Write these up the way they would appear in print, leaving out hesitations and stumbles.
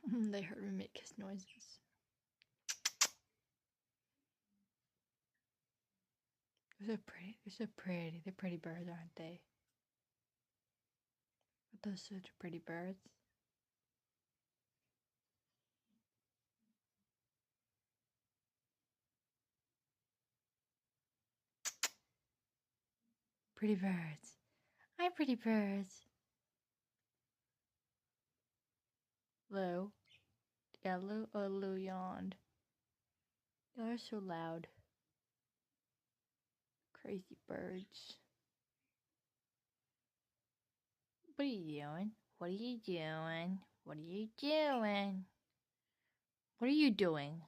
They heard me make kiss noises. They're so pretty. They're so pretty. They're pretty birds, aren't they? But those such pretty birds. Pretty birds. Hi, pretty birds. Lou. Yeah, Lou yawned. Y'all are so loud. Crazy birds. What are you doing? What are you doing? What are you doing? What are you doing?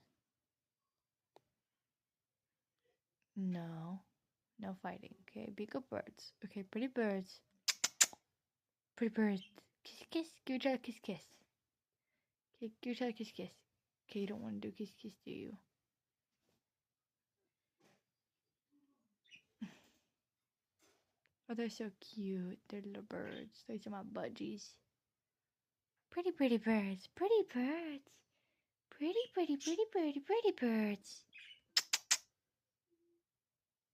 No. No fighting, okay? Be good birds. Okay, pretty birds. Pretty birds. Kiss, kiss. Give each other a kiss, kiss. Okay, give each other a kiss, kiss. Okay, you don't want to do kiss, kiss, do you? Oh, they're so cute. They're little birds. Those are my budgies. Pretty, pretty birds. Pretty birds. Pretty, pretty, pretty, pretty, pretty birds.